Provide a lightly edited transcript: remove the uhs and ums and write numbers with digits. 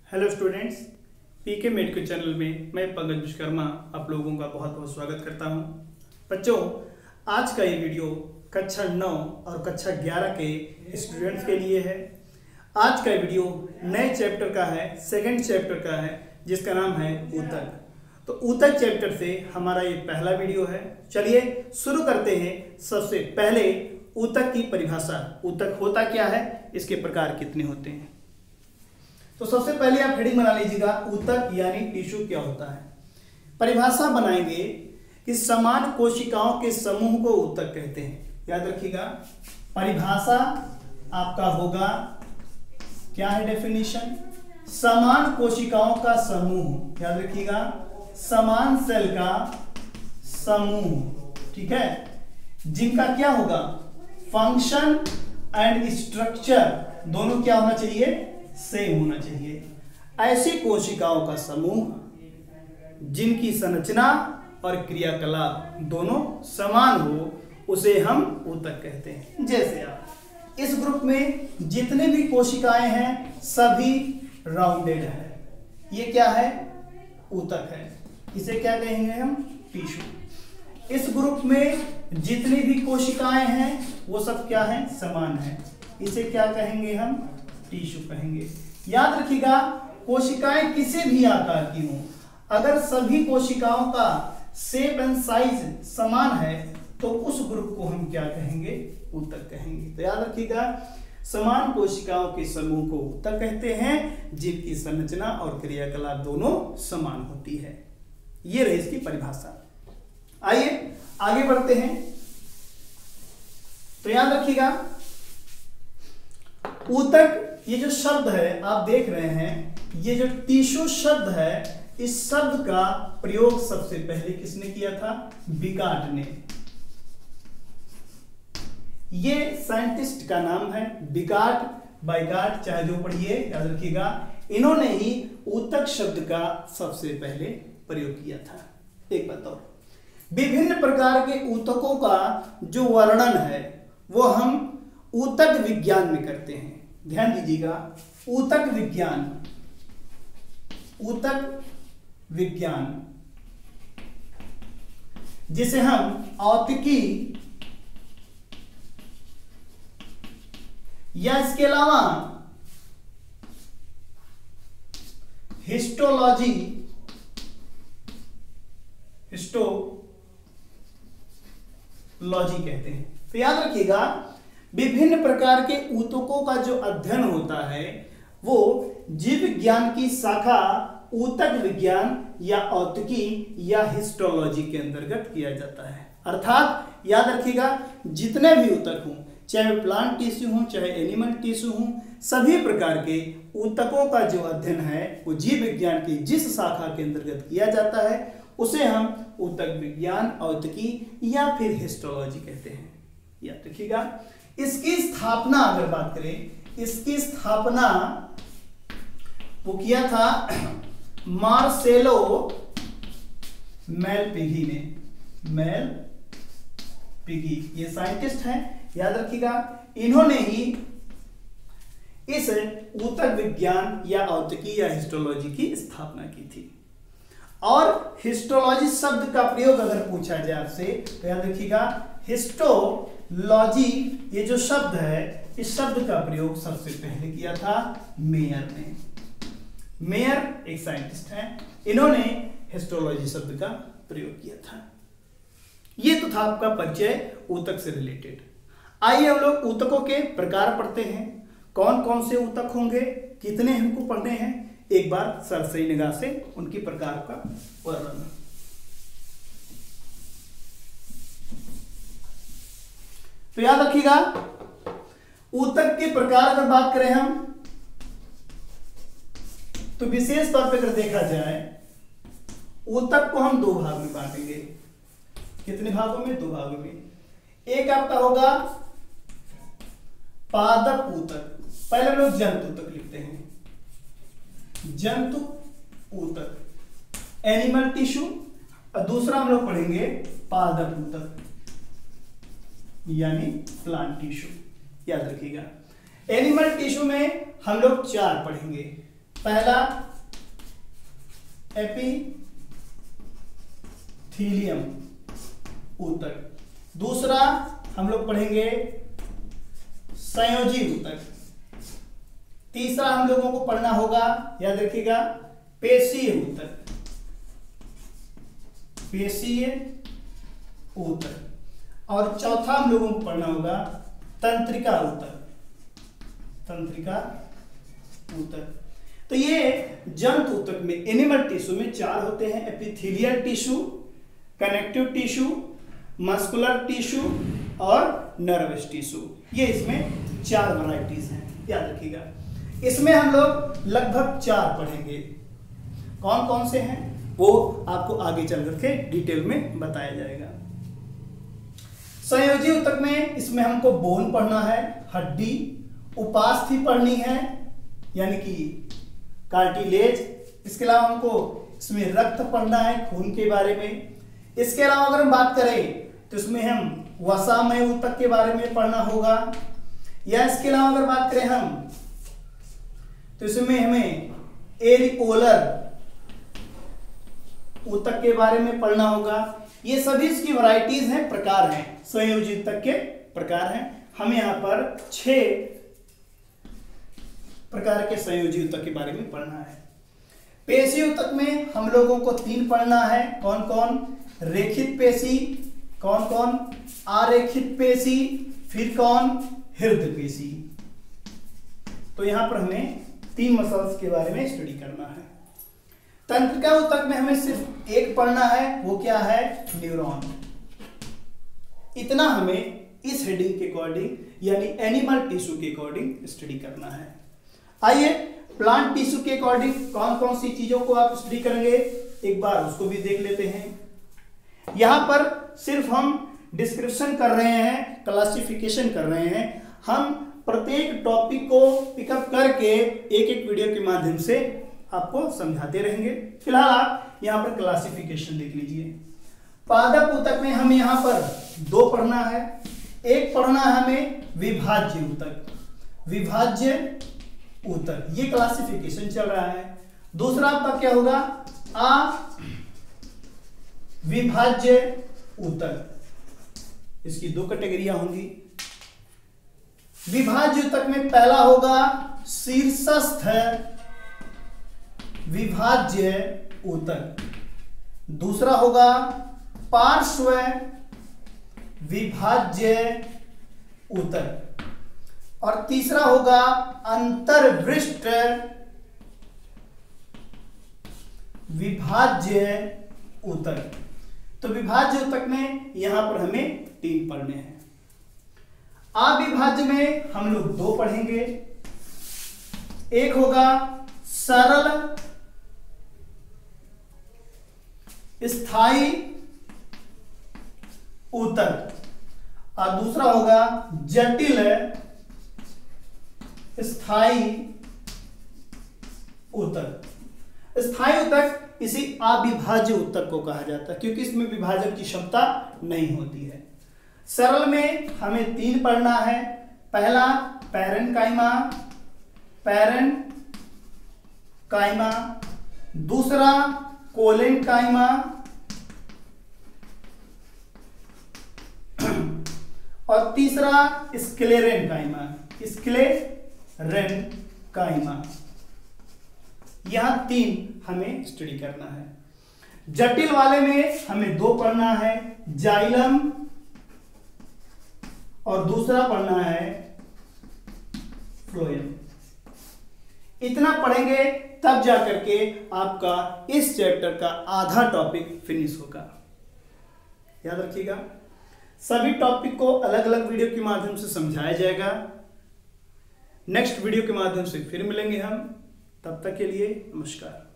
Hello students, पीके medical channel में मैं पंकज विश्वकर्मा आप लोगों का बहुत बहुत स्वागत करता हूं। बच्चों, आज का ये वीडियो कक्षा 9 और कक्षा 11 के स्टूडेंट्स के लिए है। आज का वीडियो नए चैप्टर का है, सेकंड चैप्टर का है, जिसका नाम है ऊतक। तो ऊतक चैप्टर से हमारा ये पहला वीडियो है। चलिए शुरू करते हैं। सबसे पहले ऊतक की परिभाषा। ऊतक होता क्या है, इसके प्रकार कितने होते हैं। तो सबसे पहले आप हेडिंग बना लीजिएगा, ऊतक यानी टिश्यू क्या होता है। परिभाषा बनाएंगे कि समान कोशिकाओं के समूह को ऊतक कहते हैं। याद रखिएगा, परिभाषा आपका होगा क्या है, डेफिनेशन, समान कोशिकाओं का समूह। याद रखिएगा, समान सेल का समूह, ठीक है, जिनका क्या होगा, फंक्शन एंड स्ट्रक्चर दोनों क्या होना चाहिए, सेम होना चाहिए। ऐसी कोशिकाओं का समूह जिनकी संरचना और क्रियाकलाप दोनों समान हो, उसे हम ऊतक कहते हैं। जैसे आप इस ग्रुप में जितने भी कोशिकाएं हैं सभी राउंडेड है, ये क्या है, ऊतक है। इसे क्या कहेंगे हम, टिश्यू। इस ग्रुप में जितनी भी कोशिकाएं हैं वो सब क्या है, समान है, इसे क्या कहेंगे हम, टिश्यू कहेंगे। याद रखिएगा, कोशिकाएं किसी भी आकार की हों, अगर सभी कोशिकाओं का शेप एंड साइज समान है तो उस ग्रुप को हम क्या कहेंगे, ऊतक कहेंगे। तो याद रखिएगा, समान कोशिकाओं के समूह को ऊतक कहते हैं जिनकी संरचना और क्रियाकलाप दोनों समान होती है। ये रही इसकी परिभाषा। आइए आगे बढ़ते हैं। तो याद रखिएगा, ऊतक ये जो शब्द है आप देख रहे हैं, ये जो टिश्यू शब्द है, इस शब्द का प्रयोग सबसे पहले किसने किया था, बिगार्ड ने। ये साइंटिस्ट का नाम है बिगार्ड, बाइगार्ड, चाहे जो पढ़िए, याद रखिएगा, इन्होंने ही ऊतक शब्द का सबसे पहले प्रयोग किया था। एक बात और, विभिन्न प्रकार के ऊतकों का जो वर्णन है वो हम ऊतक विज्ञान में करते हैं। ध्यान दीजिएगा, ऊतक विज्ञान, ऊतक विज्ञान जिसे हम औतिकी या इसके अलावा हिस्टोलॉजी, कहते हैं। तो याद रखिएगा, विभिन्न प्रकार के ऊतकों का जो अध्ययन होता है वो जीव विज्ञान की शाखा ऊतक विज्ञान या औतिकी या हिस्टोलॉजी के अंतर्गत किया जाता है। अर्थात याद रखिएगा, जितने भी ऊतक हों, चाहे प्लांट टिश्यू हों चाहे एनिमल टिश्यू हों, सभी प्रकार के ऊतकों का जो अध्ययन है वो जीव विज्ञान की जिस शाखा के अंतर्गत किया जाता है उसे हम ऊतक विज्ञान, औतिकी या फिर हिस्टोलॉजी कहते हैं। याद रखिएगा, इसकी स्थापना अगर बात करें, इसकी स्थापना वो किया था मार्सेलो मेलपिगी ने। मेलपिगी ये साइंटिस्ट हैं, याद रखिएगा, इन्होंने ही इस ऊतक विज्ञान या औतिकी या हिस्टोलॉजी की स्थापना की थी। और हिस्टोलॉजी शब्द का प्रयोग अगर पूछा जाए आपसे तो याद रखिएगा, हिस्टोलॉजी ये जो शब्द है, इस शब्द का प्रयोग सबसे पहले किया था मेयर ने। मेयर एक साइंटिस्ट हैं, इन्होंने हिस्टोलॉजी शब्द का प्रयोग किया था। ये तो था आपका परिचय ऊतक से रिलेटेड। आइए हम लोग ऊतकों के प्रकार पढ़ते हैं। कौन कौन से ऊतक होंगे, कितने हमको पढ़ने हैं, एक बार सरसरी निगाह से उनकी प्रकार का वर्णन। तो याद रखिएगा, ऊतक के प्रकार अगर बात करें हम तो विशेष तौर पर अगर देखा जाए, ऊतक को हम दो भाग में बांटेंगे। कितने भागों में, दो भागों में। एक आपका होगा पादप ऊतक, पहले लोग जंतु ऊतक लिखते हैं, जंतु ऊतक, एनिमल टिश्यू, और दूसरा हम लोग पढ़ेंगे पादप ऊतक यानी प्लांट टिश्यू। याद रखिएगा, एनिमल टिश्यू में हम लोग चार पढ़ेंगे। पहला एपिथीलियम ऊतक, दूसरा हम लोग पढ़ेंगे संयोजी ऊतक, तीसरा हम लोगों को पढ़ना होगा, याद रखिएगा, पेशीय ऊतक, पेशीय ऊतक, और चौथा हम लोगों को पढ़ना होगा तंत्रिका ऊतक, तंत्रिका ऊतक। तो ये जंतु ऊतक में, एनिमल टिश्यू में 4 होते हैं, epithelial tissue, connective tissue, muscular tissue और नर्वस टिश्यू। ये इसमें 4 वैरायटीज हैं, याद रखिएगा। इसमें हम लोग लगभग 4 पढ़ेंगे। कौन कौन से हैं वो आपको आगे चल करके डिटेल में बताया जाएगा। संयोजी ऊतक में इसमें हमको बोन पढ़ना है, हड्डी, उपास्थि पढ़नी है यानी कि कार्टिलेज। इसके अलावा हमको इसमें रक्त पढ़ना है, खून के बारे में। इसके अलावा अगर हम बात करें तो इसमें हम वसामय ऊतक के बारे में पढ़ना होगा, या इसके अलावा अगर बात करें हम तो इसमें हमें एरिपोलर ऊतक के बारे में पढ़ना होगा। ये सभी इसकी वैरायटीज हैं, प्रकार हैं, संयोजी ऊतक के प्रकार हैं। हमें यहाँ पर 6 प्रकार के संयोजी ऊतक के बारे में पढ़ना है। पेशी ऊतक में हम लोगों को 3 पढ़ना है। कौन कौन? रेखित पेशी, कौन कौन? आरेखित पेशी, फिर कौन? हृदय पेशी। तो यहां पर हमें 3 मसल्स के बारे में स्टडी करना है। तंत्रिका ऊतक में हमें सिर्फ एक पढ़ना है, वो क्या है? न्यूरॉन। इतना हमें इस हेडिंग के अकॉर्डिंग यानी एनिमल टिश्यू के अकॉर्डिंग स्टडी करना है। आइए प्लांट टिश्यू के अकॉर्डिंग कौन कौन सी चीजों को आप स्टडी करेंगे, एक बार उसको भी देख लेते हैं। यहां पर सिर्फ हम डिस्क्रिप्शन कर रहे हैं, क्लासिफिकेशन कर रहे हैं। हम प्रत्येक टॉपिक को पिकअप करके एक एक वीडियो के माध्यम से आपको समझाते रहेंगे। फिलहाल आप यहां पर क्लासिफिकेशन देख लीजिए। पादप ऊतक में हमें यहां पर 2 पढ़ना है। एक पढ़ना है हमें विभाज्य ऊतक, विभाज्य ऊतक, ये क्लासिफिकेशन चल रहा है। दूसरा आपका क्या होगा? अविभाज्य ऊतक। इसकी 2 कैटेगरियां होंगी। विभाज्य ऊतक में पहला होगा शीर्षस्थ विभाज्य ऊतक, दूसरा होगा पार्श्व विभाज्य ऊतक, और तीसरा होगा अंतर्वृष्ट विभाज्य ऊतक। तो विभाज्य ऊतक में यहां पर हमें 3 पढ़ने हैं। अविभाज्य में हम लोग 2 पढ़ेंगे। एक होगा सरल स्थायी ऊतक और दूसरा होगा जटिल स्थायी ऊतक। स्थायी ऊतक इसी अविभाज्य ऊतक को कहा जाता है क्योंकि इसमें विभाजन की क्षमता नहीं होती है। सरल में हमें 3 पढ़ना है। पहला पैरेन्काइमा, पैरेन्काइमा, दूसरा कोलेन्काइमा और तीसरा स्क्लेरेन्काइमा, स्क्लेरेन्काइमा। यहां 3 हमें स्टडी करना है। जटिल वाले में हमें 2 पढ़ना है, जाइलम और दूसरा पढ़ना है फ्लोएम। इतना पढ़ेंगे तब जाकर के आपका इस चैप्टर का आधा टॉपिक फिनिश होगा। याद रखिएगा, सभी टॉपिक को अलग अलग वीडियो के माध्यम से समझाया जाएगा। नेक्स्ट वीडियो के माध्यम से फिर मिलेंगे हम, तब तक के लिए नमस्कार।